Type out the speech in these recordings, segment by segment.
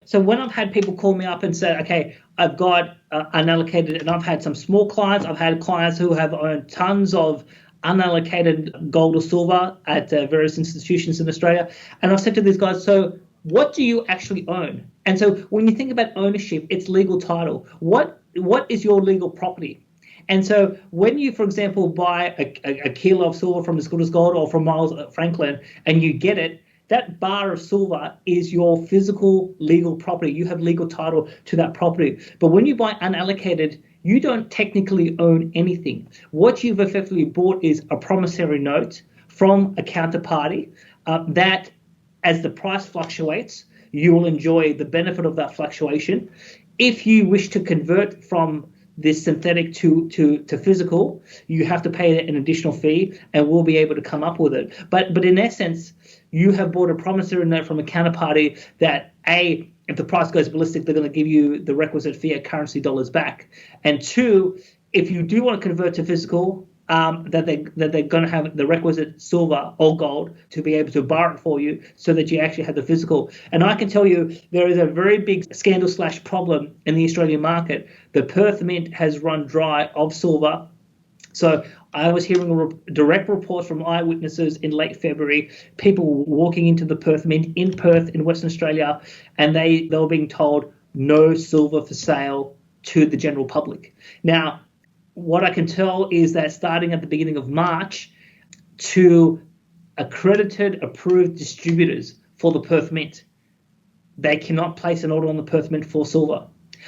So when I've had people call me up and say, okay, I've got unallocated, and I've had some small clients, I've had clients who have owned tons of unallocated gold or silver at various institutions in Australia. And I've said to these guys, so what do you actually own? And so when you think about ownership, it's legal title. What is your legal property? And so when you, for example, buy a kilo of silver from As Good as Gold or from Miles Franklin and you get it, that bar of silver is your physical legal property. You have legal title to that property. But when you buy unallocated, you don't technically own anything. What you've effectively bought is a promissory note from a counterparty that, as the price fluctuates, you will enjoy the benefit of that fluctuation. If you wish to convert from this synthetic to physical, you have to pay an additional fee, and we'll be able to come up with it. But in essence, you have bought a promissory note from a counterparty that, A, if the price goes ballistic, they're going to give you the requisite fiat currency dollars back. And two, if you do want to convert to physical, that they're going to have the requisite silver or gold to be able to borrow it for you so that you actually have the physical. And I can tell you there is a very big scandal / problem in the Australian market. The Perth Mint has run dry of silver. So I was hearing direct reports from eyewitnesses in late February, people walking into the Perth Mint in Perth in Western Australia, and they were being told no silver for sale to the general public. Now, what I can tell is that starting at the beginning of March, to accredited, approved distributors for the Perth Mint, they cannot place an order on the Perth Mint for silver.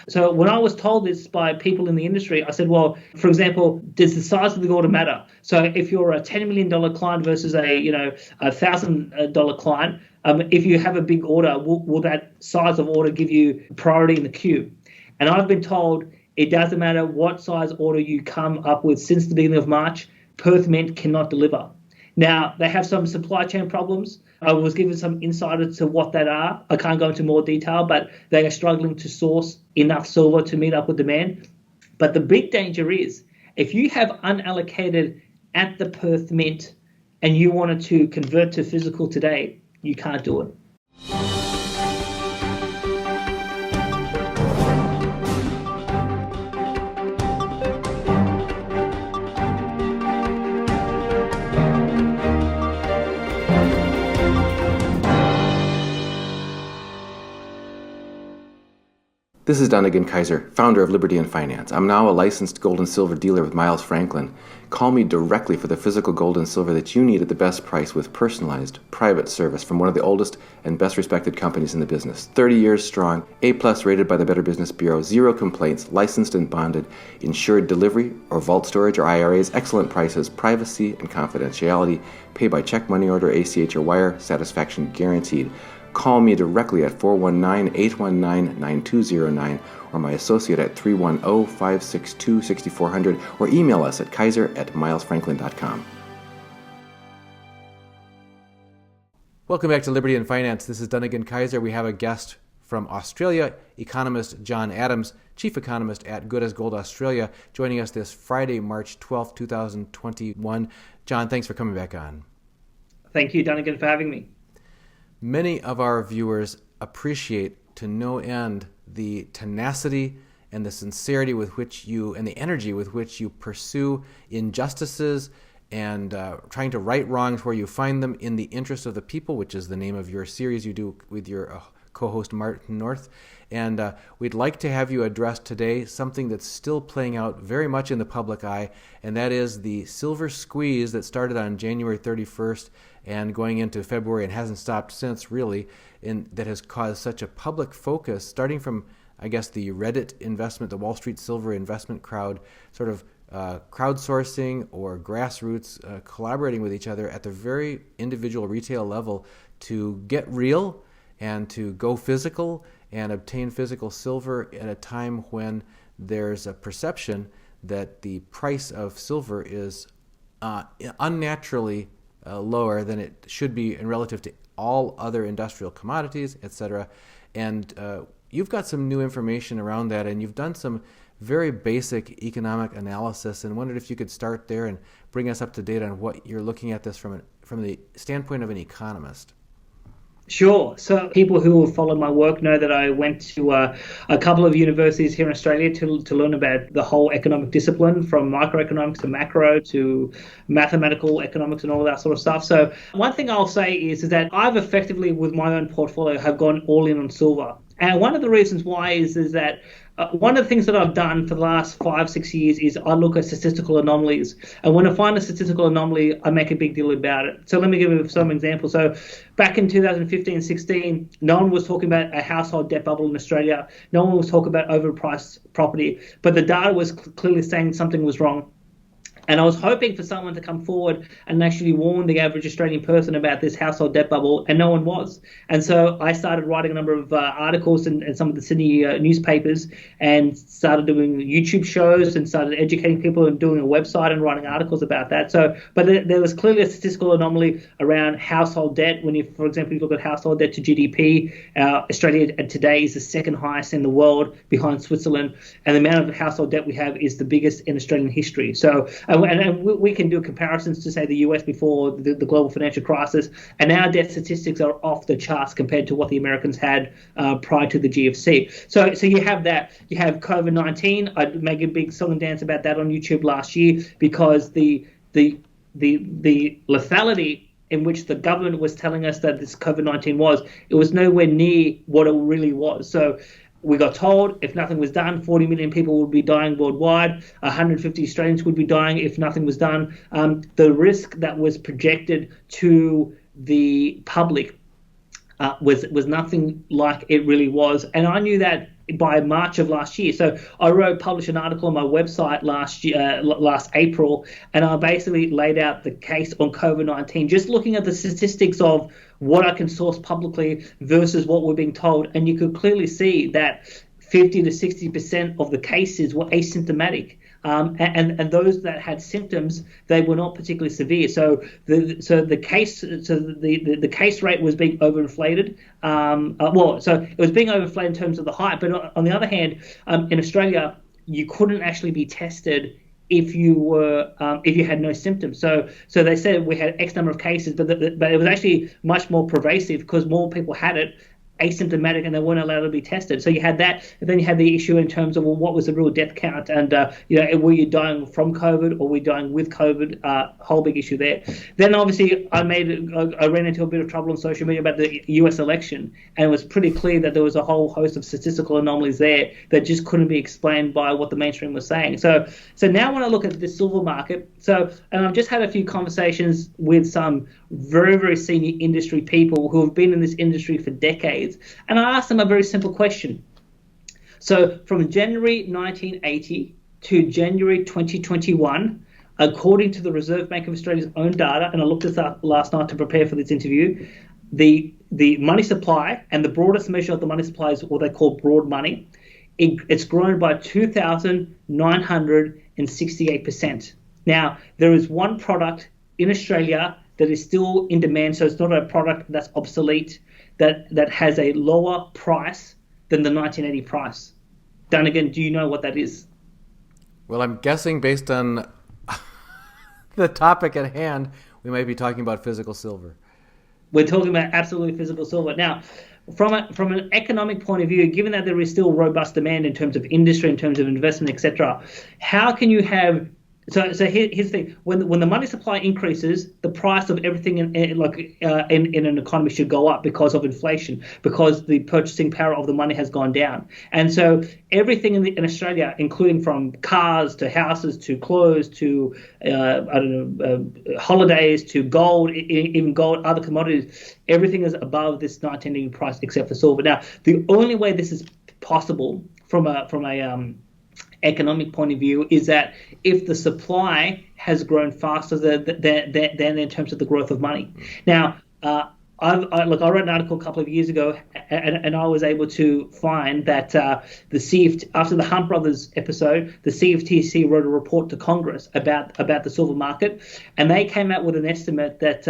So when I was told this by people in the industry, I said, well, for example, does the size of the order matter? So if you're a $10 million client versus a $1,000 client, if you have a big order, will that size of order give you priority in the queue? And I've been told it doesn't matter what size order you come up with since the beginning of March, Perth Mint cannot deliver. Now, they have some supply chain problems. I was given some insight into what that are. I can't go into more detail, but they are struggling to source enough silver to meet up with demand. But the big danger is if you have unallocated at the Perth Mint and you wanted to convert to physical today, you can't do it. This is Dunnigan Kaiser, founder of Liberty and Finance. I'm now a licensed gold and silver dealer with Miles Franklin. Call me directly for the physical gold and silver that you need at the best price with personalized, private service from one of the oldest and best respected companies in the business. 30 years strong, A+ rated by the Better Business Bureau, 0 complaints, licensed and bonded, insured delivery or vault storage or IRAs, excellent prices, privacy and confidentiality, pay by check, money order, ACH or wire, satisfaction guaranteed. Call me directly at 419-819-9209 or my associate at 310-562-6400 or email us at kaiser@milesfranklin.com. Welcome back to Liberty and Finance. This is Dunnigan Kaiser. We have a guest from Australia, economist John Adams, chief economist at Good as Gold Australia, joining us this Friday, March 12th, 2021. John, thanks for coming back on. Thank you, Dunnigan, for having me. Many of our viewers appreciate to no end the tenacity and the sincerity with which you, and the energy with which you pursue injustices and trying to right wrongs where you find them in the interest of the people, which is the name of your series you do with your co-host Martin North. And we'd like to have you address today something that's still playing out very much in the public eye, and that is the silver squeeze that started on January 31st and going into February and hasn't stopped since, really, that has caused such a public focus, starting from, I guess, the Reddit investment, the Wall Street silver investment crowd, sort of crowdsourcing or grassroots collaborating with each other at the very individual retail level to get real and to go physical and obtain physical silver at a time when there's a perception that the price of silver is unnaturally lower than it should be in relative to all other industrial commodities, etc. And you've got some new information around that, and you've done some very basic economic analysis, and wondered if you could start there and bring us up to date on what you're looking at this from the standpoint of an economist. Sure. So people who have followed my work know that I went to a couple of universities here in Australia to learn about the whole economic discipline, from microeconomics to macro to mathematical economics and all that sort of stuff. So one thing I'll say is that I've effectively, with my own portfolio, have gone all in on silver. And one of the reasons why is that one of the things that I've done for the last 5-6 years is I look at statistical anomalies. And when I find a statistical anomaly, I make a big deal about it. So let me give you some examples. So back in 2015-16, no one was talking about a household debt bubble in Australia. No one was talking about overpriced property. But the data was clearly saying something was wrong. And I was hoping for someone to come forward and actually warn the average Australian person about this household debt bubble, and no one was. And so I started writing a number of articles in some of the Sydney newspapers, and started doing YouTube shows, and started educating people, and doing a website and writing articles about that. So, but there was clearly a statistical anomaly around household debt. When you, for example, you look at household debt to GDP, Australia today is the second highest in the world, behind Switzerland, and the amount of household debt we have is the biggest in Australian history. So, and we can do comparisons to, say, the US before the global financial crisis, and our debt statistics are off the charts compared to what the Americans had prior to the GFC. So you have that. You have COVID-19. I made a big song and dance about that on YouTube last year, because the lethality in which the government was telling us that this COVID-19 was, it was nowhere near what it really was. So we got told if nothing was done, 40 million people would be dying worldwide. 150 Australians would be dying if nothing was done. The risk that was projected to the public was nothing like it really was. And I knew that by March of last year. So I published an article on my website last April, and I basically laid out the case on COVID-19, just looking at the statistics of what I can source publicly versus what we're being told. And you could clearly see that 50 to 60% of the cases were asymptomatic. And those that had symptoms, they were not particularly severe. So the case rate was being overinflated. So it was being overinflated in terms of the hype. But on the other hand, in Australia, you couldn't actually be tested if you had no symptoms. So they said we had X number of cases, but it was actually much more pervasive because more people had it, asymptomatic, and they weren't allowed to be tested. So you had that, and then you had the issue in terms of, well, what was the real death count, and were you dying from COVID or were you dying with COVID? Whole big issue there. Then obviously I ran into a bit of trouble on social media about the US election, and it was pretty clear that there was a whole host of statistical anomalies there that just couldn't be explained by what the mainstream was saying. So now when I look at the silver market, and I've just had a few conversations with some very, very senior industry people who have been in this industry for decades, and I asked them a very simple question. So from January 1980 to January 2021, according to the Reserve Bank of Australia's own data, and I looked this up last night to prepare for this interview, the money supply, and the broadest measure of the money supply is what they call broad money, it's grown by 2,968%. Now, there is one product in Australia that is still in demand, so it's not a product that's obsolete, that has a lower price than the 1980 price. Dunnigan, do you know what that is? Well, I'm guessing based on the topic at hand, we might be talking about physical silver. We're talking about absolutely physical silver. Now, from an economic point of view, given that there is still robust demand in terms of industry, in terms of investment, etc., how can you have... So here's the thing: when the money supply increases, the price of everything in an economy should go up because of inflation, because the purchasing power of the money has gone down. And so everything in Australia, including from cars to houses to clothes to holidays to gold, even gold, other commodities, everything is above this 1980 price except for silver. Now, the only way this is possible from a economic point of view is that if the supply has grown faster than in terms of the growth of money. Now, I wrote an article a couple of years ago, and I was able to find that after the Hunt Brothers episode, the CFTC wrote a report to Congress about the silver market, and they came out with an estimate that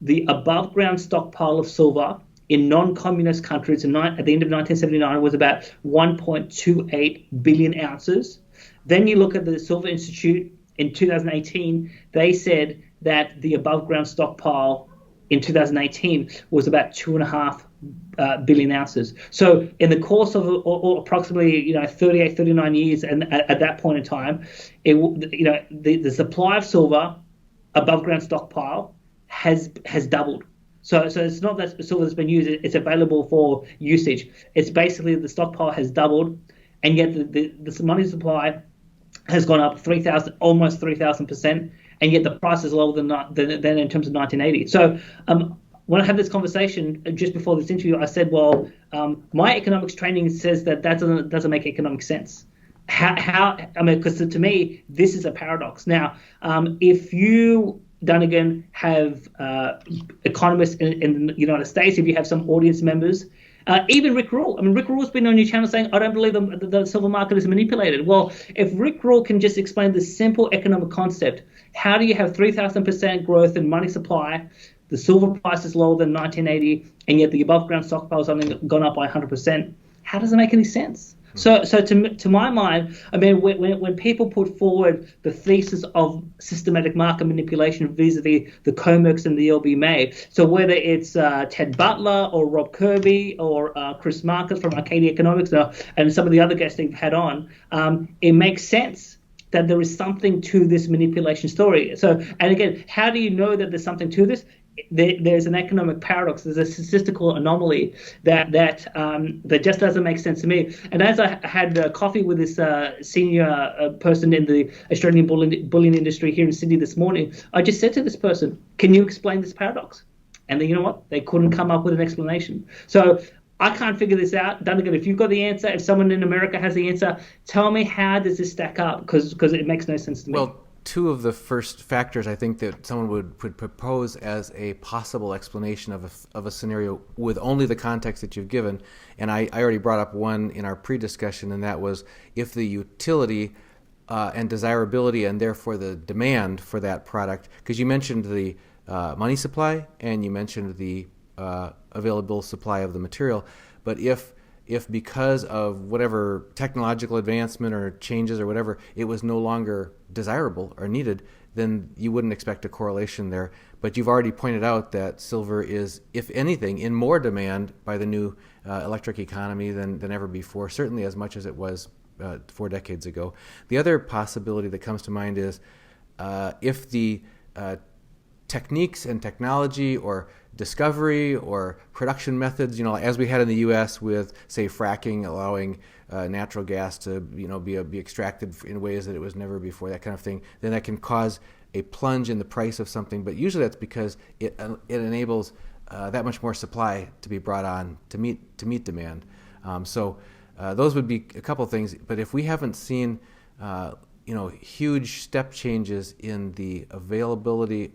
the above ground stockpile of silver in non-communist countries at the end of 1979 was about 1.28 billion ounces. Then you look at the Silver Institute in 2018, they said that the above ground stockpile in 2018 was about 2.5 billion ounces. So in the course of or approximately 38, 39 years, and at that point in time, the supply of silver above ground stockpile has doubled. So it's not that silver that's been used; it's available for usage. It's basically the stockpile has doubled, and yet the money supply has gone up almost 3,000%, and yet the price is lower than in terms of 1980. So when I had this conversation just before this interview, I said, well, my economics training says that doesn't make economic sense. How I mean, because to me, this is a paradox. Now, if you, Dunnigan, have economists in the United States, if you have some audience members, even Rick Rule. I mean, Rick Rule's been on your channel saying, I don't believe the silver market is manipulated. Well, if Rick Rule can just explain the simple economic concept, how do you have 3,000% growth in money supply, the silver price is lower than 1980, and yet the above ground stockpile has only gone up by 100%? How does it make any sense? So to my mind, I mean, when people put forward the thesis of systematic market manipulation vis-a-vis the COMEX and the LBMA, so whether it's Ted Butler or Rob Kirby or Chris Marcus from Arcadia Economics and some of the other guests they've had on, it makes sense that there is something to this manipulation story. So, and again, how do you know that there's something to this? There's an economic paradox. There's a statistical anomaly that just doesn't make sense to me. And as I had coffee with this senior person in the Australian bullion industry here in Sydney this morning, I just said to this person, "Can you explain this paradox?" And then, you know what? They couldn't come up with an explanation. So I can't figure this out. Dunnigan, if you've got the answer, if someone in America has the answer, tell me, how does this stack up? Because it makes no sense to me. Well, two of the first factors I think that someone would propose as a possible explanation of a scenario with only the context that you've given, and I already brought up one in our pre-discussion, and that was if the utility and desirability and therefore the demand for that product, because you mentioned the money supply and you mentioned the available supply of the material, but if because of whatever technological advancement or changes or whatever, it was no longer desirable or needed, then you wouldn't expect a correlation there. But you've already pointed out that silver is, if anything, in more demand by the new electric economy than ever before, certainly as much as it was 4 decades ago. The other possibility that comes to mind is if the techniques and technology or discovery or production methods, as we had in the U.S. with, say, fracking, allowing natural gas to, be extracted in ways that it was never before, that kind of thing, then that can cause a plunge in the price of something. But usually that's because it enables that much more supply to be brought on to meet demand. So those would be a couple things. But if we haven't seen huge step changes in the availability,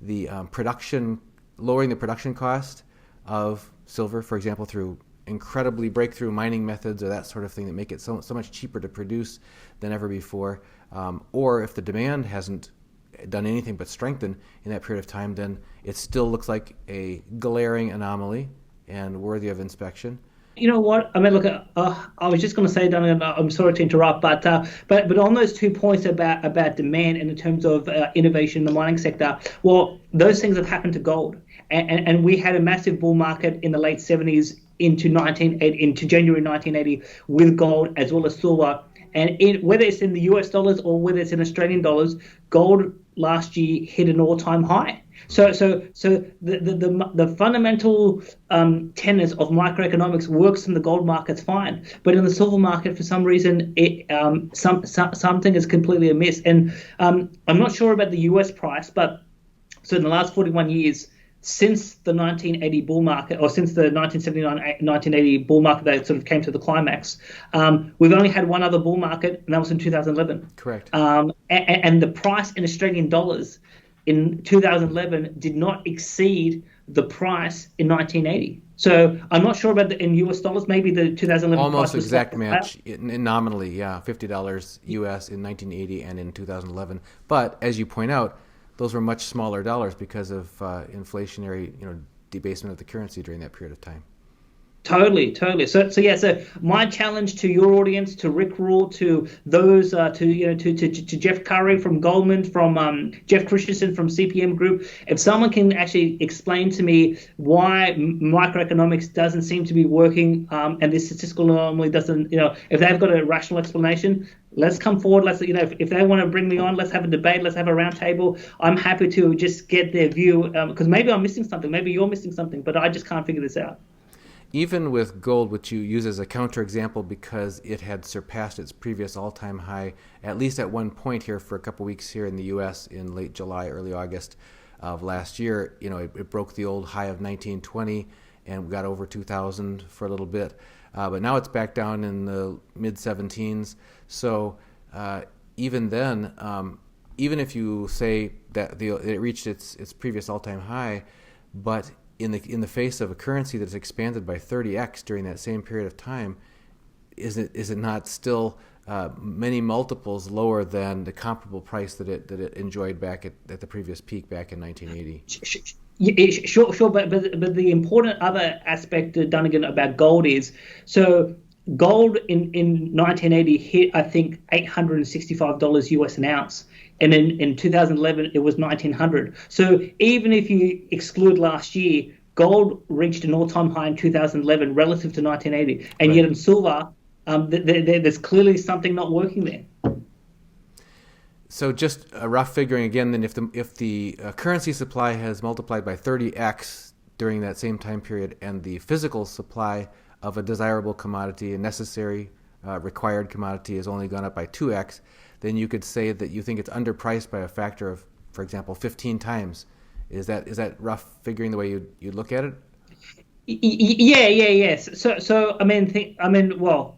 the production, lowering the production cost of silver, for example, through incredibly breakthrough mining methods or that sort of thing that make it so much cheaper to produce than ever before, or if the demand hasn't done anything but strengthen in that period of time, then it still looks like a glaring anomaly and worthy of inspection. You know what? I mean, look, I was just going to say, Duncan, I'm sorry to interrupt, but on those 2 points about demand and in terms of innovation in the mining sector, well, those things have happened to gold, and we had a massive bull market in the late 70s into January 1980 with gold as well as silver, and whether it's in the US dollars or whether it's in Australian dollars, gold last year hit an all-time high. So the fundamental tenets of microeconomics works in the gold markets fine, but in the silver market, for some reason, something is completely amiss. And I'm not sure about the US price, but so in the last 41 years, since the 1980 bull market, or since the 1979-1980 bull market that sort of came to the climax, we've only had one other bull market, and that was in 2011. Correct. And the price in Australian dollars in 2011 did not exceed the price in 1980. So I'm not sure about in US dollars. Maybe the 2011 almost price was exact match in nominally, yeah, $50 US in 1980 and in 2011. But as you point out, those were much smaller dollars because of inflationary, debasement of the currency during that period of time. Totally, totally. So yeah. So my challenge to your audience, to Rick Rule, to those, to to Jeff Curry from Goldman, from Jeff Christensen from CPM Group, if someone can actually explain to me why microeconomics doesn't seem to be working, and this statistical anomaly doesn't, if they've got a rational explanation, let's come forward. Let's, if they want to bring me on, let's have a debate. Let's have a roundtable. I'm happy to just get their view, because maybe I'm missing something, maybe you're missing something, but I just can't figure this out. Even with gold, which you use as a counterexample because it had surpassed its previous all-time high, at least at one point here for a couple weeks here in the U.S. in late July, early August of last year, it broke the old high of 1920 and we got over 2,000 for a little bit. But now it's back down in the mid-17s. So even then, even if you say that it reached its previous all-time high, but in the face of a currency that's expanded by 30x during that same period of time, is it not still many multiples lower than the comparable price that it enjoyed back at the previous peak back in 1980? Yeah, sure, but the important other aspect, Dunnigan, about gold is, so gold in 1980 hit, I think, $865 US an ounce. And in 2011, it was 1900. So even if you exclude last year, gold reached an all-time high in 2011 relative to 1980. And yet in silver, there's clearly something not working there. So just a rough figuring again, then if the currency supply has multiplied by 30x during that same time period, and the physical supply of a desirable commodity, a necessary required commodity, has only gone up by 2x, then you could say that you think it's underpriced by a factor of, for example, 15 times. Is that rough figuring the way you look at it? Yes. So well,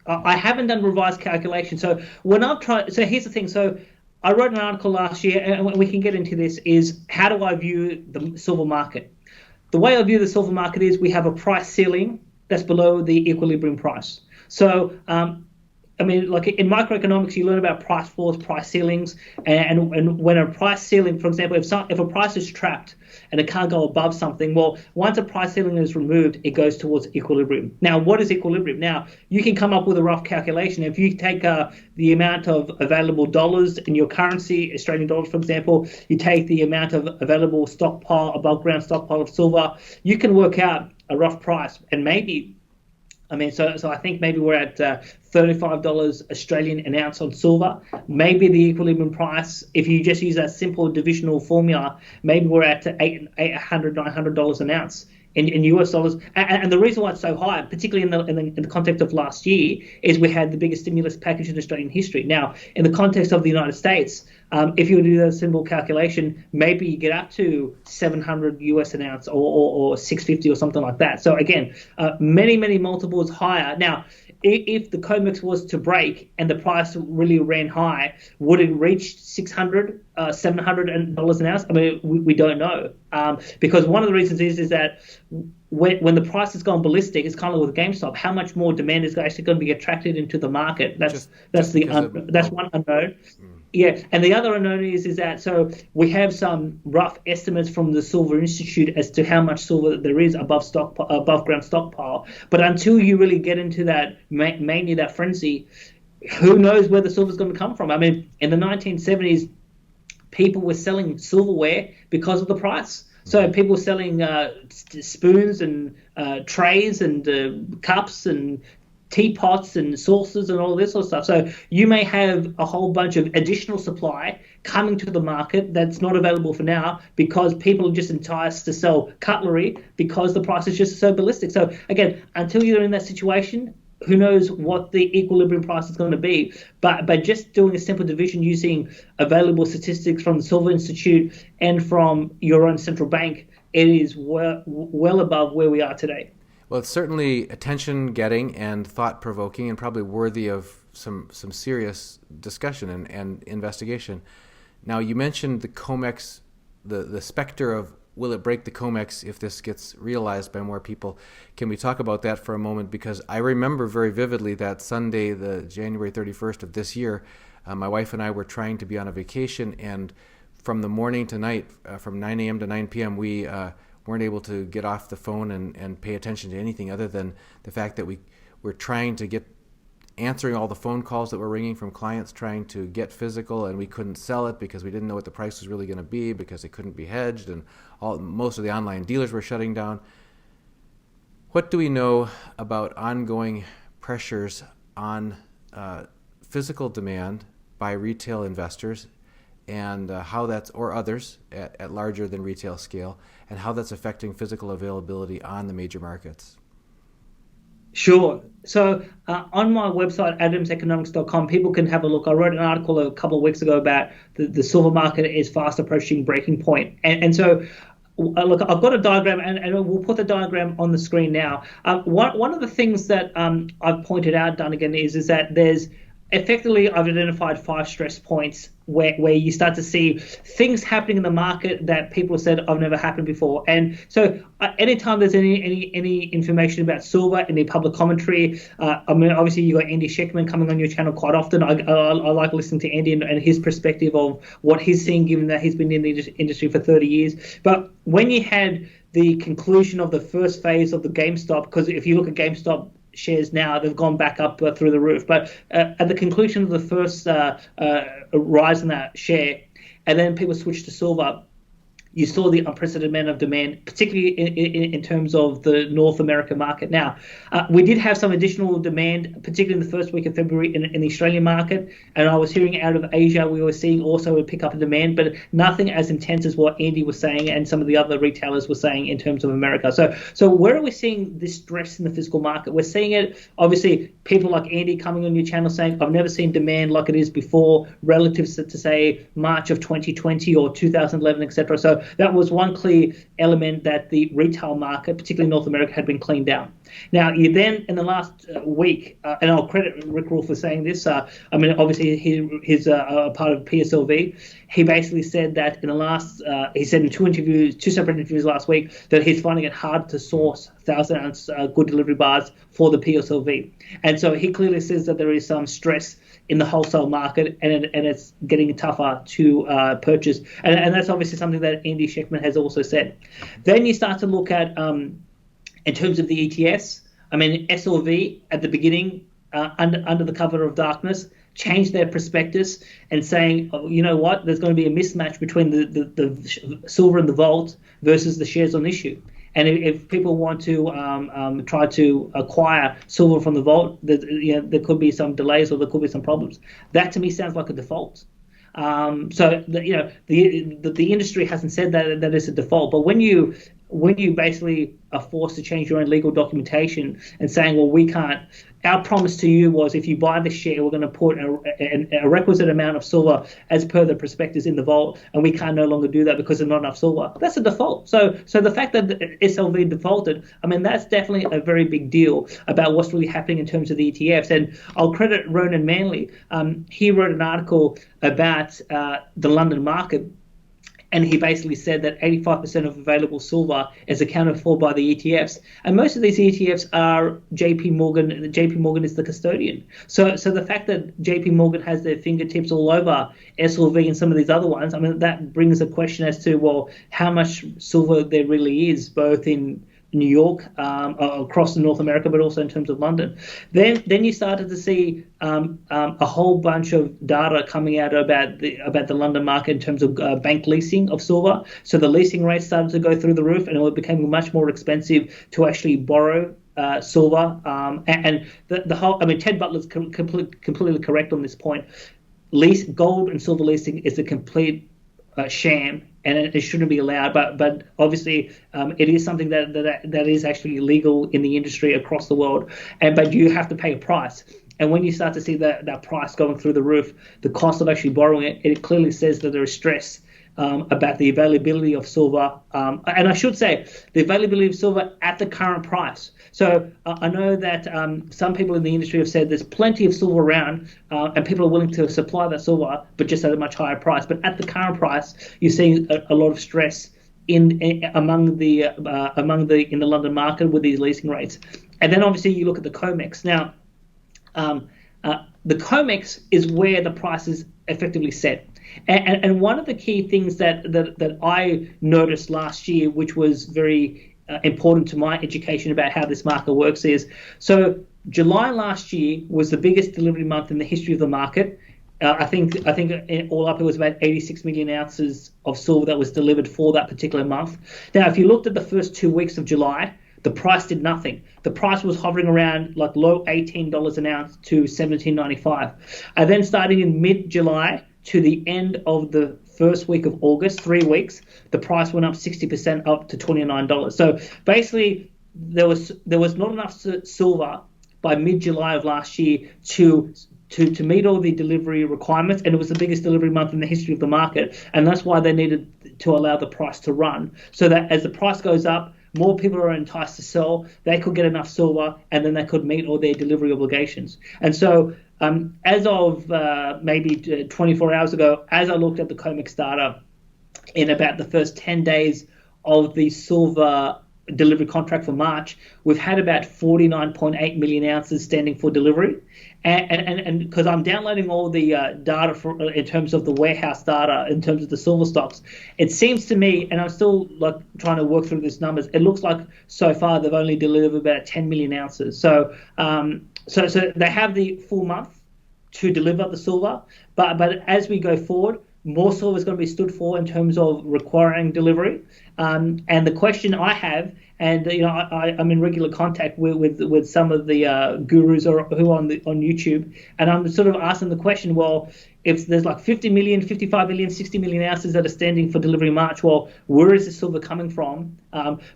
I haven't done revised calculation. So when I've tried, so here's the thing. So I wrote an article last year, and we can get into this. Is how do I view the silver market? The way I view the silver market is we have a price ceiling that's below the equilibrium price. So like in microeconomics, you learn about price floors, price ceilings, and when a price ceiling, for example, if a price is trapped and it can't go above something, well, once a price ceiling is removed, it goes towards equilibrium. Now, what is equilibrium? Now, you can come up with a rough calculation. If you take the amount of available dollars in your currency, Australian dollars, for example, you take the amount of available stockpile, above ground stockpile of silver, you can work out a rough price, and maybe. So I think maybe we're at $35 Australian an ounce on silver. Maybe the equilibrium price, if you just use that simple divisional formula, maybe we're at $800, $900 an ounce in US dollars. And the reason why it's so high, particularly in the context of last year, is we had the biggest stimulus package in Australian history. Now, in the context of the United States, if you were to do that simple calculation, maybe you get up to 700 US an ounce or 650 or something like that. So again, many multiples higher. Now, if the COMEX was to break and the price really ran high, would it reach $600, $700 an ounce? We don't know, because one of the reasons is that when the price has gone ballistic, it's kind of like with GameStop. How much more demand is actually going to be attracted into the market? That's one unknown. Yeah, and the other unknown is that, so we have some rough estimates from the Silver Institute as to how much silver there is above ground stockpile. But until you really get into that mania, that frenzy, who knows where the silver is going to come from? In the 1970s, people were selling silverware because of the price. So people were selling spoons and trays and cups and teapots and saucers and all this sort of stuff. So you may have a whole bunch of additional supply coming to the market that's not available for now because people are just enticed to sell cutlery because the price is just so ballistic. So again, until you're in that situation, who knows what the equilibrium price is going to be. But by just doing a simple division using available statistics from the Silver Institute and from your own central bank, it is well above where we are today. Well, it's certainly attention-getting and thought-provoking and probably worthy of some serious discussion and investigation. Now, you mentioned the COMEX, the specter of will it break the COMEX if this gets realized by more people. Can we talk about that for a moment? Because I remember very vividly that Sunday, the January 31st of this year, my wife and I were trying to be on a vacation, and from the morning to night, from 9 a.m. to 9 p.m., we weren't weren't able to get off the phone and pay attention to anything other than the fact that we're trying to get answering all the phone calls that were ringing from clients trying to get physical, and we couldn't sell it because we didn't know what the price was really going to be because it couldn't be hedged, and most of the online dealers were shutting down. What do we know about ongoing pressures on physical demand by retail investors, and how that's, or others at larger than retail scale, and how that's affecting physical availability on the major markets? Sure. So on my website, adamseconomics.com, people can have a look. I wrote an article a couple of weeks ago about the silver market is fast approaching breaking point. And so, look, I've got a diagram, and we'll put the diagram on the screen now. One of the things that I've pointed out, Dunnigan, is that there's effectively, I've identified 5 stress points where you start to see things happening in the market that people said have never happened before. And so anytime there's any information about silver, any public commentary, I mean, obviously you got Andy Sheckman coming on your channel quite often. I like listening to Andy and his perspective of what he's seeing, given that he's been in the industry for 30 years. But when you had the conclusion of the first phase of the GameStop, because if you look at GameStop shares now, they've gone back up through the roof. But at the conclusion of the first rise in that share, and then people switched to silver, you saw the unprecedented amount of demand, particularly in terms of the North American market. Now, we did have some additional demand, particularly in the first week of February in the Australian market. And I was hearing out of Asia, we were seeing also a pick up in demand, but nothing as intense as what Andy was saying and some of the other retailers were saying in terms of America. So where are we seeing this stress in the physical market? We're seeing it, obviously, people like Andy coming on your channel saying, I've never seen demand like it is before, relative to say March of 2020 or 2011, etc. So that was one clear element that the retail market, particularly North America, had been cleaned down. Now, you then, in the last week, and I'll credit Rick Rule for saying this, I mean, obviously he's a part of PSLV. He basically said that in the last, he said in two separate interviews last week, that he's finding it hard to source 1,000-ounce good delivery bars for the PSLV. And so he clearly says that there is some stress in the wholesale market, and it's getting tougher to purchase. And that's obviously something that Andy Sheckman has also said. Then you start to look at, in terms of the ETFs, I mean, SLV at the beginning, under the cover of darkness, changed their prospectus and saying, oh, you know what, there's going to be a mismatch between the silver in the vault versus the shares on issue. And if people want to try to acquire silver from the vault, there could be some delays or there could be some problems. That to me sounds like a default. So the industry hasn't said that it's a default, but when you basically are forced to change your own legal documentation and saying, well, we can't. Our promise to you was, if you buy this share, we're going to put a requisite amount of silver as per the prospectus in the vault, and we can't no longer do that because there's not enough silver. That's a default. So the fact that SLV defaulted, I mean, that's definitely a very big deal about what's really happening in terms of the ETFs. And I'll credit Ronan Manley. He wrote an article about the London market, and he basically said that 85% of available silver is accounted for by the ETFs. And most of these ETFs are JP Morgan. JP Morgan is the custodian. So the fact that JP Morgan has their fingertips all over SLV and some of these other ones, I mean, that brings a question as to, well, how much silver there really is, both in New York, across North America, but also in terms of London. Then you started to see a whole bunch of data coming out about the London market in terms of bank leasing of silver. So the leasing rates started to go through the roof, and it became much more expensive to actually borrow silver. And the whole, I mean, Ted Butler's completely correct on this point. Gold and silver leasing is a complete sham, and it shouldn't be allowed. But obviously, it is something that is actually illegal in the industry across the world. But you have to pay a price. And when you start to see that price going through the roof, the cost of actually borrowing it clearly says that there is stress about the availability of silver. And I should say, the availability of silver at the current price. So I know that some people in the industry have said there's plenty of silver around, and people are willing to supply that silver, but just at a much higher price. But at the current price, you're seeing a lot of stress in the London market with these leasing rates. And then obviously you look at the COMEX. Now, the COMEX is where the price is effectively set. And one of the key things that I noticed last year, which was very important to my education about how this market works, is so July last year was the biggest delivery month in the history of the market. I think all up it was about 86 million ounces of silver that was delivered for that particular month. Now, if you looked at the first 2 weeks of July, the price did nothing. The price was hovering around like low $18 an ounce to $17.95. And then starting in mid-July to the end of the first week of August, 3 weeks, the price went up 60% up to $29. So basically, there was not enough silver by mid-July of last year to meet all the delivery requirements, and it was the biggest delivery month in the history of the market, and that's why they needed to allow the price to run, so that as the price goes up, more people are enticed to sell, they could get enough silver, and then they could meet all their delivery obligations. And so as of maybe 24 hours ago, as I looked at the COMEX data, in about the first 10 days of the silver delivery contract for March, we've had about 49.8 million ounces standing for delivery. And because I'm downloading all the data in terms of the warehouse data, in terms of the silver stocks, it seems to me, and I'm still like trying to work through these numbers, it looks like so far they've only delivered about 10 million ounces. So so they have the full month to deliver the silver, but as we go forward, more silver is going to be stood for in terms of requiring delivery. And the question I have, and I'm in regular contact with some of the gurus who are on YouTube, and I'm sort of asking the question, well, if there's like 50 million, 55 million, 60 million ounces that are standing for delivery in March, well, where is the silver coming from?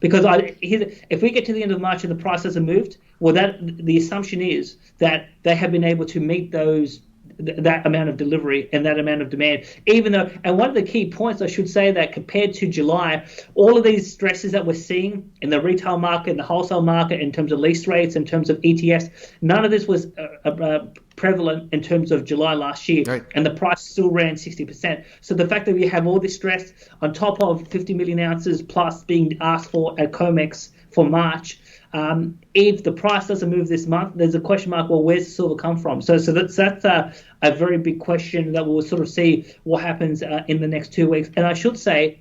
Because if we get to the end of March and the price hasn't moved, well, the assumption is that they have been able to meet that amount of delivery and that amount of demand, even though, and one of the key points I should say, that compared to July, all of these stresses that we're seeing in the retail market, in the wholesale market, in terms of lease rates, in terms of ETFs, none of this was prevalent in terms of July last year, right. And the price still ran 60%. So the fact that we have all this stress on top of 50 million ounces plus being asked for at COMEX for March, if the price doesn't move this month, there's a question mark, well, where's the silver come from? So that's a very big question that we'll sort of see what happens in the next 2 weeks. And I should say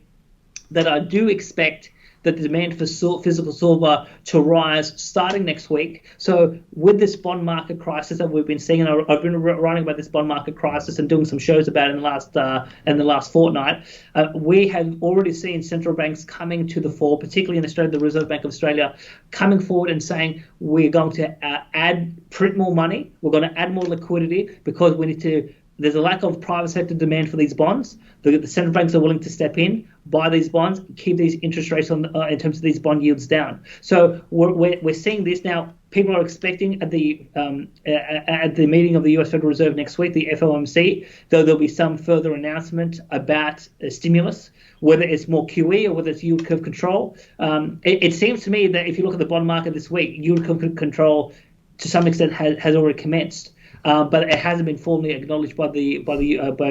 that I do expect that the demand for physical silver to rise starting next week. So with this bond market crisis that we've been seeing, and I've been writing about this bond market crisis and doing some shows about it in the last fortnight, we have already seen central banks coming to the fore, particularly in Australia, the Reserve Bank of Australia, coming forward and saying we're going to print more money, we're going to add more liquidity because we need to. There's a lack of private sector demand for these bonds. The central banks are willing to step in, buy these bonds, keep these interest rates in terms of these bond yields down. So we're seeing this now. People are expecting at the meeting of the U.S. Federal Reserve next week, the FOMC, though there'll be some further announcement about stimulus, whether it's more QE or whether it's yield curve control. It seems to me that if you look at the bond market this week, yield curve control to some extent has already commenced. But it hasn't been formally acknowledged by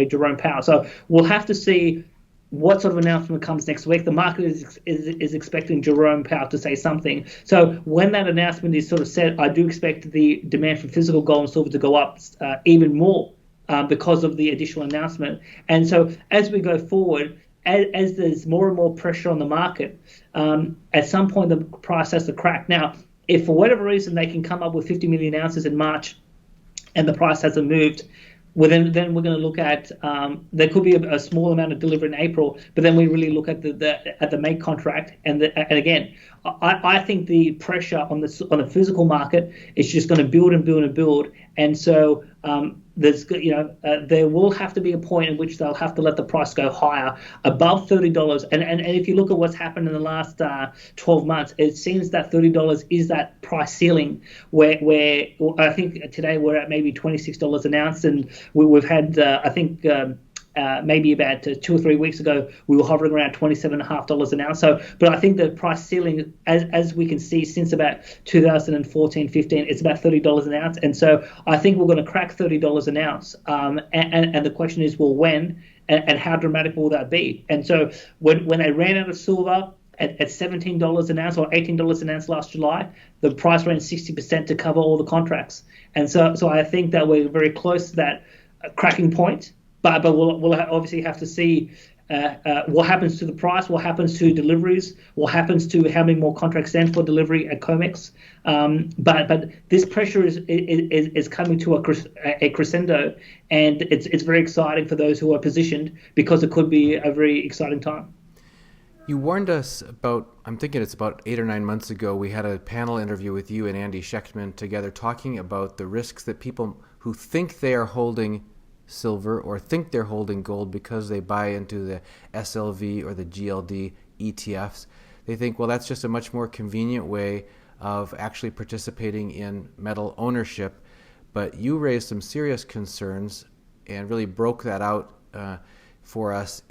Jerome Powell. So we'll have to see what sort of announcement comes next week. The market is expecting Jerome Powell to say something. So when that announcement is sort of said, I do expect the demand for physical gold and silver to go up even more because of the additional announcement. And so as we go forward, as there's more and more pressure on the market, at some point the price has to crack. Now, if for whatever reason they can come up with 50 million ounces in March, and the price hasn't moved, well, then we're going to look at there could be a small amount of delivery in April, but then we really look at the May contract, and again, I think the pressure on the physical market is just going to build and build and build, and so there will have to be a point in which they'll have to let the price go higher above $30. And if you look at what's happened in the last 12 months, it seems that $30 is that price ceiling where I think today we're at maybe $26 an ounce, and we've had I think maybe about 2 or 3 weeks ago, we were hovering around $27.50 an ounce. So, but I think the price ceiling, as we can see since about 2014-15, it's about $30 an ounce. And so I think we're going to crack $30 an ounce. And the question is, well, when and how dramatic will that be? And so when they ran out of silver at $17 an ounce or $18 an ounce last July, the price ran 60% to cover all the contracts. And so I think that we're very close to that cracking point. but we'll obviously have to see what happens to the price, what happens to deliveries, what happens to how many more contracts stand for delivery at COMEX. But this pressure is coming to a crescendo, and it's very exciting for those who are positioned, because it could be a very exciting time. You warned us about, I'm thinking it's about 8 or 9 months ago, we had a panel interview with you and Andy Schechtman together talking about the risks that people who think they are holding silver or think they're holding gold because they buy into the SLV or the GLD ETFs. They think, well, that's just a much more convenient way of actually participating in metal ownership. But you raised some serious concerns and really broke that out for us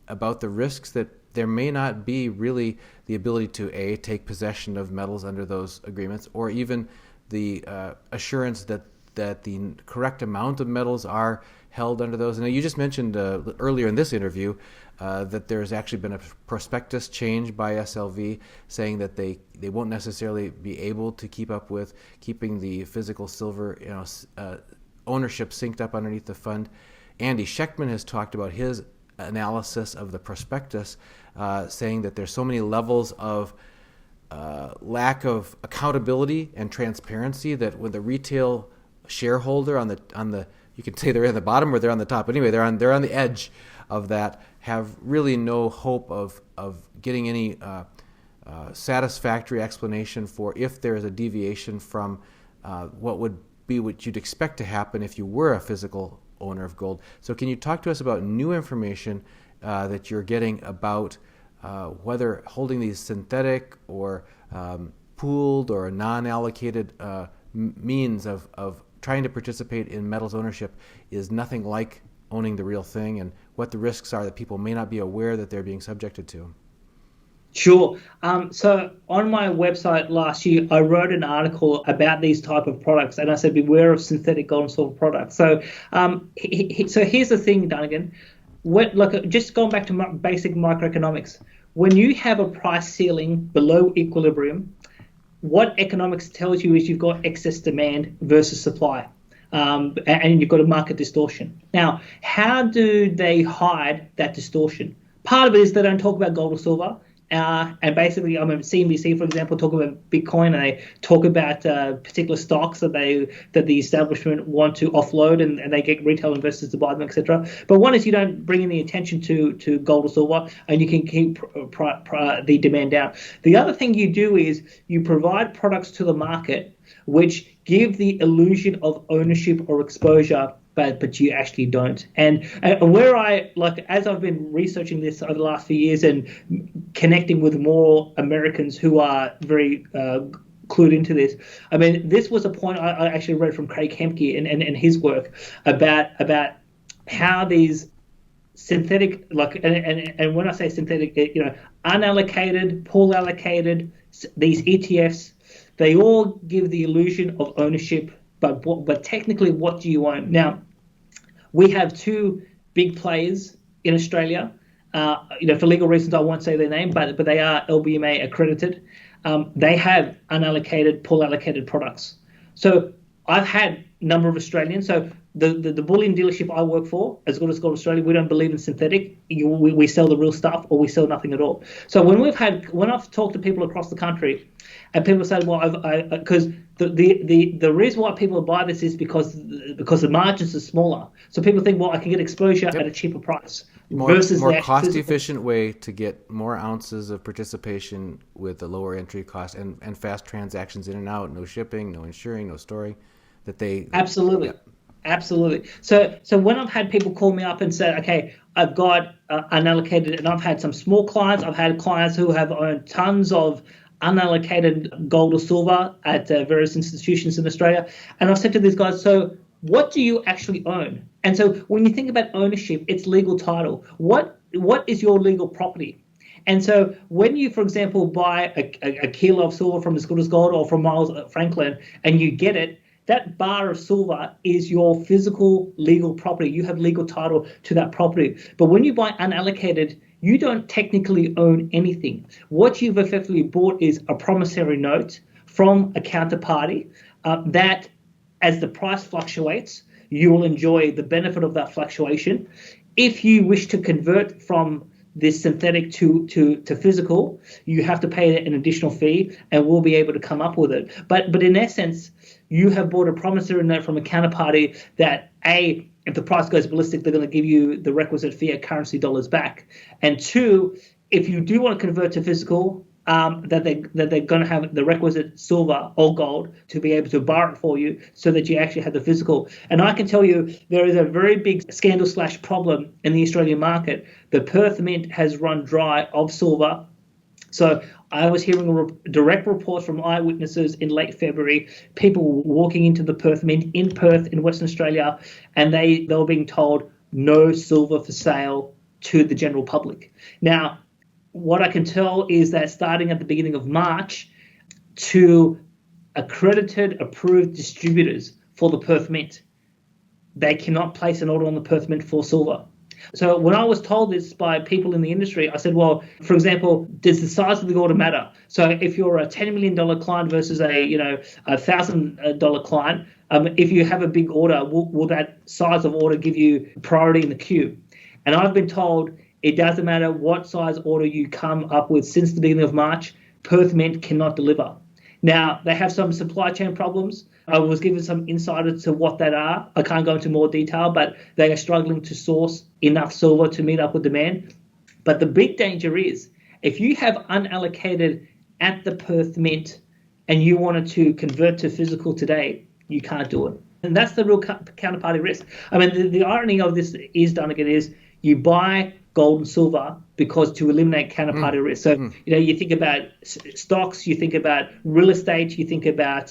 about the risks that there may not be really the ability to take possession of metals under those agreements, or even the assurance that the correct amount of metals are held under those. And you just mentioned earlier in this interview that there's actually been a prospectus change by SLV saying that they won't necessarily be able to keep up with keeping the physical silver ownership synced up underneath the fund. Andy Schechtman has talked about his analysis of the prospectus, saying that there's so many levels of lack of accountability and transparency that when the retail shareholder on the you can say they're in the bottom or they're on the top. Anyway, they're on the edge of that, have really no hope of getting any satisfactory explanation for if there is a deviation from what would be what you'd expect to happen if you were a physical owner of gold. So can you talk to us about new information that you're getting about whether holding these synthetic or pooled or non-allocated means of trying to participate in metals ownership is nothing like owning the real thing, and what the risks are that people may not be aware that they're being subjected to? Sure. So on my website last year, I wrote an article about these type of products, and I said, beware of synthetic gold and silver products. So so here's the thing, Dunnigan. Just going back to basic microeconomics, when you have a price ceiling below equilibrium, what economics tells you is you've got excess demand versus supply, and you've got a market distortion. Now, how do they hide that distortion? Part of it is they don't talk about gold or silver. And basically, I mean, CNBC, for example, talk about Bitcoin, and they talk about particular stocks that the establishment want to offload, and they get retail investors to buy them, etc. But one is you don't bring any attention to gold or silver, and you can keep the demand down. The other thing you do is you provide products to the market which give the illusion of ownership or exposure, but you actually don't. And where as I've been researching this over the last few years and connecting with more Americans who are very clued into this, I mean, this was a point I actually read from Craig Hemke and his work about how these synthetic, and when I say synthetic, unallocated, pool allocated, these ETFs, they all give the illusion of ownership. But technically, what do you own? Now, we have two big players in Australia. For legal reasons, I won't say their name, but they are LBMA accredited. They have unallocated, pool allocated products. So I've had a number of Australians. So the bullion dealership I work for, as good as Gold Australia, we don't believe in synthetic. We sell the real stuff, or we sell nothing at all. So when I've talked to people across the country, and people say, well, because the reason why people buy this is because the margins are smaller. So people think, well, I can get exposure at a cheaper price. More cost-efficient way to get more ounces of participation with a lower entry cost and fast transactions in and out, no shipping, no insuring, no storing. Absolutely. Yeah. Absolutely. So when I've had people call me up and say, okay, I've got unallocated, and I've had some small clients, I've had clients who have owned tons of unallocated gold or silver at various institutions in Australia. And I've said to these guys, so what do you actually own? And so when you think about ownership, it's legal title. What is your legal property? And so when you, for example, buy a kilo of silver from As Good as Gold or from Miles Franklin, and you get it, that bar of silver is your physical legal property. You have legal title to that property. But when you buy unallocated, you don't technically own anything. What you've effectively bought is a promissory note from a counterparty that, as the price fluctuates, you will enjoy the benefit of that fluctuation. If you wish to convert from this synthetic to physical, you have to pay an additional fee, and we'll be able to come up with it. But in essence, you have bought a promissory note from a counterparty that A, if the price goes ballistic, they're going to give you the requisite fiat currency dollars back. And two, if you do want to convert to physical, that they're going to have the requisite silver or gold to be able to bar it for you so that you actually have the physical. And I can tell you there is a very big scandal/problem in the Australian market. The Perth Mint has run dry of silver. So I was hearing a direct report from eyewitnesses in late February, people walking into the Perth Mint in Perth in Western Australia, and they were being told no silver for sale to the general public. Now, what I can tell is that starting at the beginning of March, to accredited, approved distributors for the Perth Mint, they cannot place an order on the Perth Mint for silver. So when I was told this by people in the industry, I said, well, for example, does the size of the order matter? So if you're a $10 million client versus a $1,000 client, if you have a big order, will that size of order give you priority in the queue? And I've been told it doesn't matter what size order you come up with since the beginning of March, Perth Mint cannot deliver. Now, they have some supply chain problems. I was given some insight into what that are. I can't go into more detail, but they are struggling to source enough silver to meet up with demand. But the big danger is if you have unallocated at the Perth Mint and you wanted to convert to physical today, you can't do it. And that's the real counterparty risk. I mean, the irony of this is, Donegan, is you buy gold and silver because to eliminate counterparty risk. So, you think about stocks, you think about real estate, you think about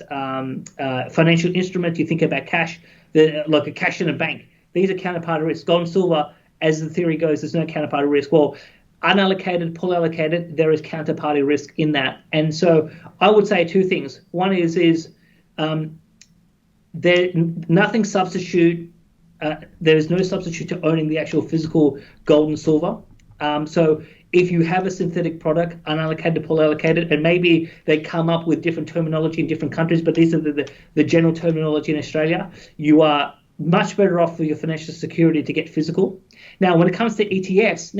financial instruments, you think about cash, like a cash in a bank. These are counterparty risks. Gold and silver, as the theory goes, there's no counterparty risk. Well, unallocated, pull allocated, there is counterparty risk in that. And so I would say two things. One is nothing substitute. There is no substitute to owning the actual physical gold and silver. So if you have a synthetic product, unallocated, pull allocated, and maybe they come up with different terminology in different countries, but these are the general terminology in Australia, you are much better off for your financial security to get physical. Now, when it comes to ETFs,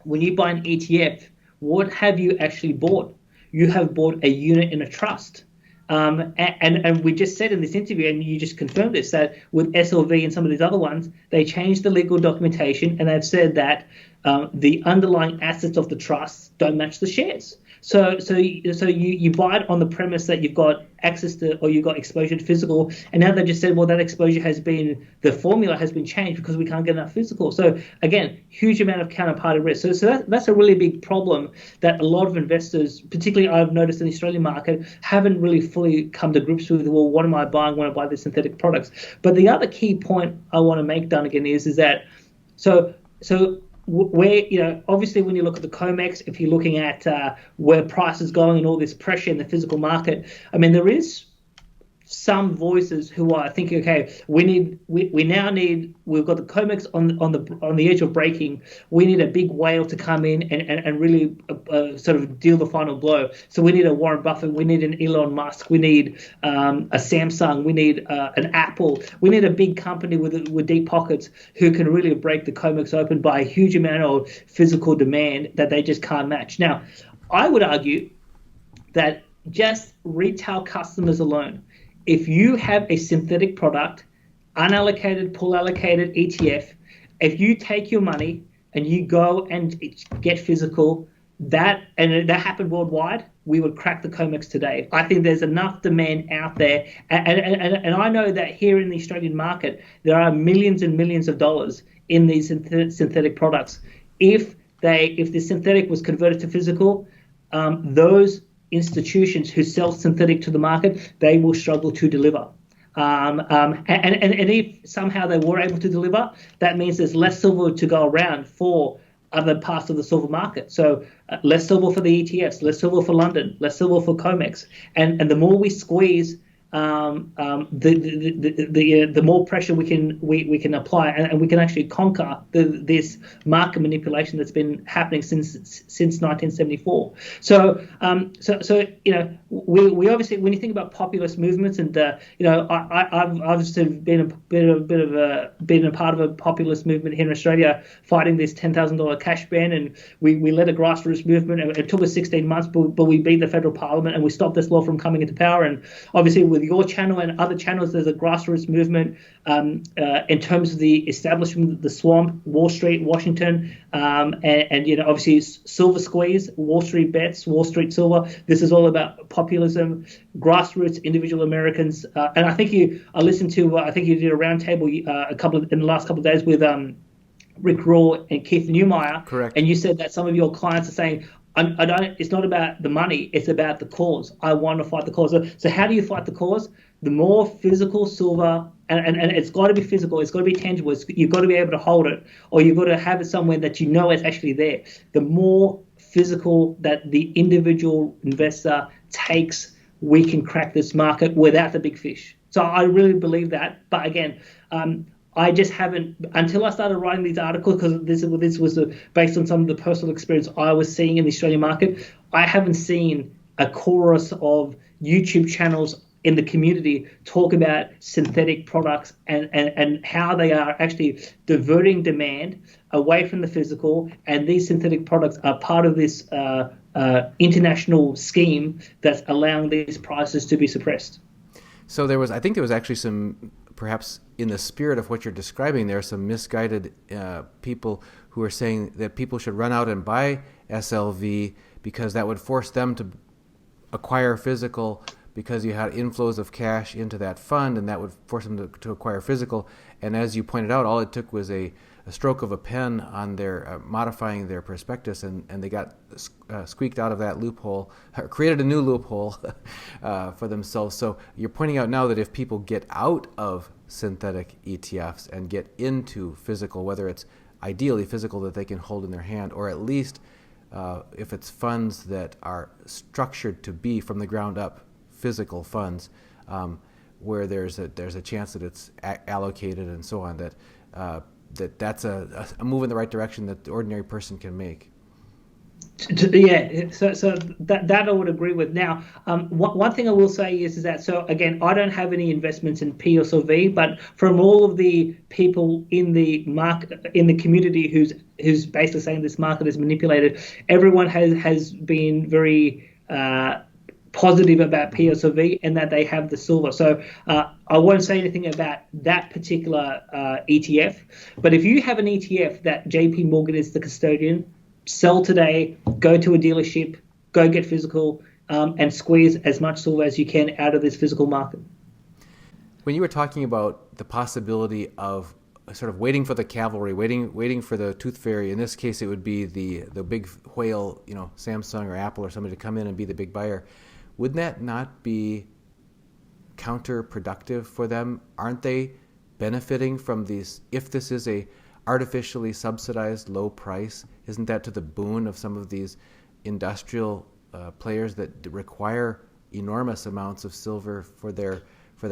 when you buy an ETF, what have you actually bought? You have bought a unit in a trust. And we just said in this interview, and you just confirmed this, that with SLV and some of these other ones, they changed the legal documentation and they've said that the underlying assets of the trust don't match the shares. So you buy it on the premise that you've got access to, or you've got exposure to physical, and now they just said, well, that exposure the formula has been changed because we can't get enough physical. So again, huge amount of counterparty risk. So that's a really big problem that a lot of investors, particularly I've noticed in the Australian market, haven't really fully come to grips with. Well, what am I buying when I buy these synthetic products? But the other key point I want to make, Donegan, is that so where, obviously when you look at the COMEX, if you're looking at where price is going and all this pressure in the physical market, I mean, there is some voices who are thinking, okay, we've got the COMEX on the edge of breaking. We need a big whale to come in and really sort of deal the final blow. So we need a Warren Buffett, we need an Elon Musk, we need a Samsung, we need an Apple, we need a big company with deep pockets who can really break the COMEX open by a huge amount of physical demand that they just can't match. Now, I would argue that just retail customers alone, if you have a synthetic product, unallocated, pull allocated ETF, if you take your money and you go and get physical, that happened worldwide, we would crack the COMEX today. I think there's enough demand out there. And I know that here in the Australian market, there are millions and millions of dollars in these synthetic products. If the synthetic was converted to physical, those institutions who sell synthetic to the market, they will struggle to deliver. And if somehow they were able to deliver, that means there's less silver to go around for other parts of the silver market. So less silver for the ETFs, less silver for London, less silver for COMEX. And the more we squeeze the more pressure we can apply, and we can actually conquer this market manipulation that's been happening since 1974. So we obviously, when you think about populist movements, and I've sort of been a part of a populist movement here in Australia, fighting this $10,000 cash ban, and we led a grassroots movement. It took us 16 months, but we beat the federal parliament and we stopped this law from coming into power. And obviously, with your channel and other channels, there's a grassroots movement in terms of the establishment of the swamp, Wall Street, Washington, and obviously silver squeeze, Wall Street bets, Wall Street silver. This is all about populism, grassroots, individual Americans. And I think I listened to, I think you did a roundtable in the last couple of days with Rick Raw and Keith Neumeyer. Correct. And you said that some of your clients are saying, it's not about the money, it's about the cause. I want to fight the cause. So how do you fight the cause? The more physical silver, and it's got to be physical, it's got to be tangible, you've got to be able to hold it, or you've got to have it somewhere that you know it's actually there. The more physical that the individual investor takes, we can crack this market without the big fish. So I really believe that. But again, I just haven't, until I started writing these articles, because this was based on some of the personal experience I was seeing in the Australian market, I haven't seen a chorus of YouTube channels in the community talk about synthetic products and how they are actually diverting demand away from the physical, and these synthetic products are part of this international scheme that's allowing these prices to be suppressed. So I think there was actually some, perhaps in the spirit of what you're describing, there are some misguided people who are saying that people should run out and buy SLV because that would force them to acquire physical, because you had inflows of cash into that fund, and that would force them to acquire physical. And as you pointed out, all it took was a stroke of a pen on their modifying their prospectus, and they got squeaked out of that loophole, or created a new loophole for themselves. So you're pointing out now that if people get out of synthetic ETFs and get into physical, whether it's ideally physical that they can hold in their hand, or at least if it's funds that are structured to be from the ground up physical funds, where there's a chance that it's allocated and so on, that's a move in the right direction that the ordinary person can make. Yeah, so that I would agree with. Now, one thing I will say is that, so again, I don't have any investments in PSLV, but from all of the people in the market, in the community, who's basically saying this market is manipulated, everyone has been very positive about PSLV and that they have the silver. So I won't say anything about that particular ETF, but if you have an ETF that JP Morgan is the custodian, sell today, go to a dealership, go get physical, and squeeze as much silver as you can out of this physical market. When you were talking about the possibility of sort of waiting for the cavalry, waiting for the tooth fairy, in this case it would be the big whale, Samsung or Apple or somebody to come in and be the big buyer, wouldn't that not be counterproductive for them? Aren't they benefiting from these? If this is a artificially subsidized low price, isn't that to the boon of some of these industrial players that require enormous amounts of silver for their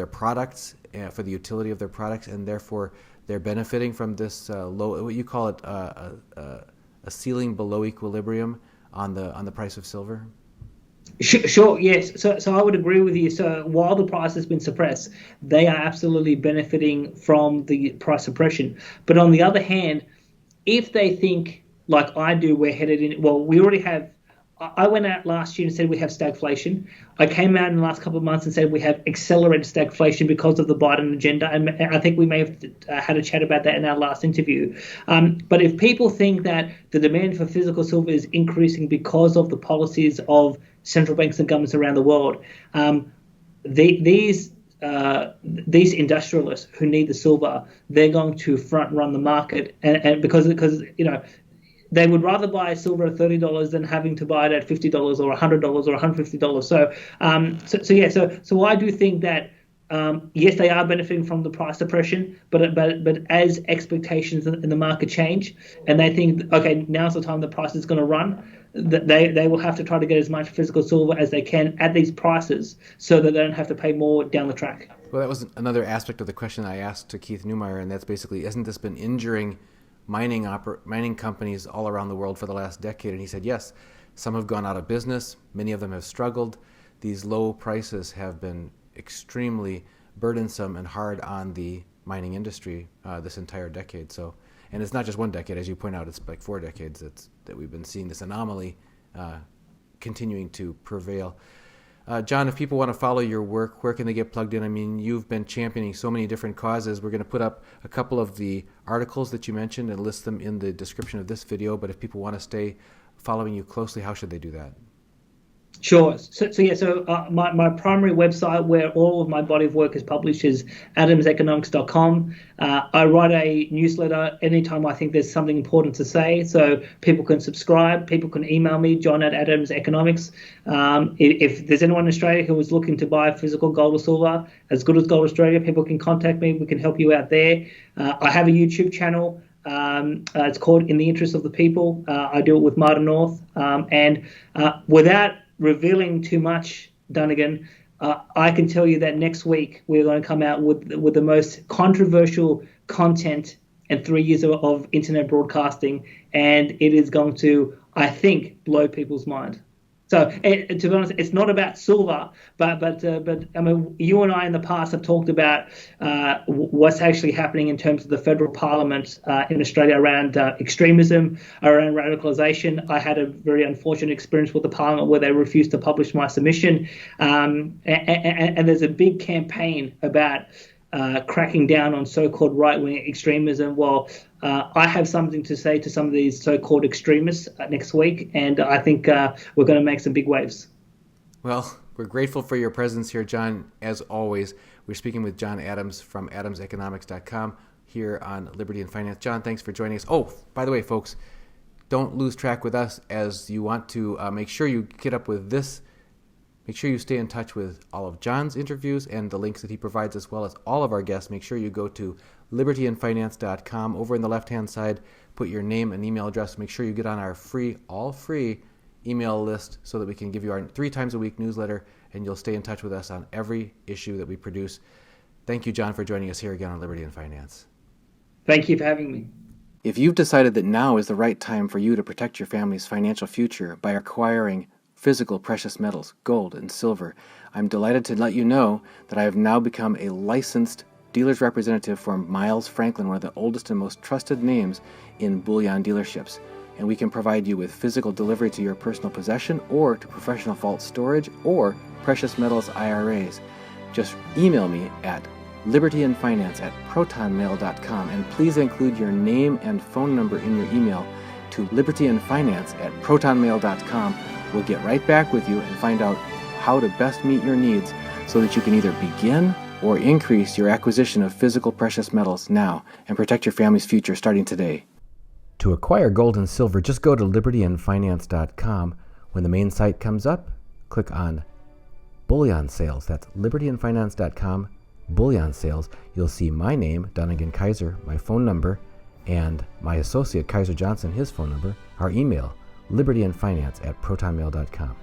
products, for the utility of their products, and therefore they're benefiting from this low, what you call it, a ceiling below equilibrium on the price of silver? Sure, yes. So I would agree with you. So while the price has been suppressed, they are absolutely benefiting from the price suppression. But on the other hand, if they think, like I do, we're headed in, well, we already have, I went out last year and said we have stagflation. I came out in the last couple of months and said we have accelerated stagflation because of the Biden agenda. And I think we may have had a chat about that in our last interview. But if people think that the demand for physical silver is increasing because of the policies of central banks and governments around the world, these industrialists who need the silver, they're going to front run the market, and because they would rather buy silver at $30 than having to buy it at $50 or $100 or $150. So I do think that yes, they are benefiting from the price suppression, but as expectations in the market change, and they think, okay, now's the time the price is going to run, they will have to try to get as much physical silver as they can at these prices so that they don't have to pay more down the track. Well, that was another aspect of the question I asked to Keith Neumeyer, and that's basically, hasn't this been injuring mining companies all around the world for the last decade? And he said, yes, some have gone out of business. Many of them have struggled. These low prices have been extremely burdensome and hard on the mining industry this entire decade. So, and it's not just one decade, as you point out, it's like 4 decades that we've been seeing this anomaly continuing to prevail. John, if people want to follow your work, where can they get plugged in? I mean, you've been championing so many different causes. We're going to put up a couple of the articles that you mentioned and list them in the description of this video. But if people want to stay following you closely, how should they do that? Sure. So my primary website where all of my body of work is published is adamseconomics.com. I write a newsletter anytime I think there's something important to say. So people can subscribe. People can email me, john@adamseconomics. If there's anyone in Australia who is looking to buy physical gold or silver, as good as Gold Australia, people can contact me. We can help you out there. I have a YouTube channel. It's called In the Interest of the People. I do it with Martin North. Without revealing too much, Dunnigan, I can tell you that next week we're going to come out with the most controversial content in 3 years of internet broadcasting, and it is going to, I think, blow people's mind. So, to be honest, it's not about silver, but I mean, you and I in the past have talked about what's actually happening in terms of the federal parliament in Australia around extremism, around radicalisation. I had a very unfortunate experience with the parliament where they refused to publish my submission, and there's a big campaign about cracking down on so-called right-wing extremism. Well, I have something to say to some of these so-called extremists next week, and I think we're going to make some big waves. Well, we're grateful for your presence here, John. As always, we're speaking with John Adams from adamseconomics.com here on Liberty and Finance. John, thanks for joining us. Oh, by the way, folks, don't lose track with us as you want to make sure you get up with this. Make sure you stay in touch with all of John's interviews and the links that he provides, as well as all of our guests. Make sure you go to libertyandfinance.com. Over in the left-hand side, put your name and email address. Make sure you get on our all free email list so that we can give you our 3 times a week newsletter, and you'll stay in touch with us on every issue that we produce. Thank you, John, for joining us here again on Liberty and Finance. Thank you for having me. If you've decided that now is the right time for you to protect your family's financial future by acquiring physical precious metals, gold and silver, I'm delighted to let you know that I have now become a licensed dealer's representative for Miles Franklin, one of the oldest and most trusted names in bullion dealerships. And we can provide you with physical delivery to your personal possession or to professional vault storage or precious metals IRAs. Just email me at libertyandfinance@protonmail.com, and please include your name and phone number in your email to libertyandfinance@protonmail.com. We'll get right back with you and find out how to best meet your needs so that you can either begin or increase your acquisition of physical precious metals now and protect your family's future starting today. To acquire gold and silver, just go to libertyandfinance.com. When the main site comes up, click on Bullion Sales. That's libertyandfinance.com, Bullion Sales. You'll see my name, Dunnigan Kaiser, my phone number, and my associate, Kaiser Johnson, his phone number, our email, libertyandfinance@protonmail.com.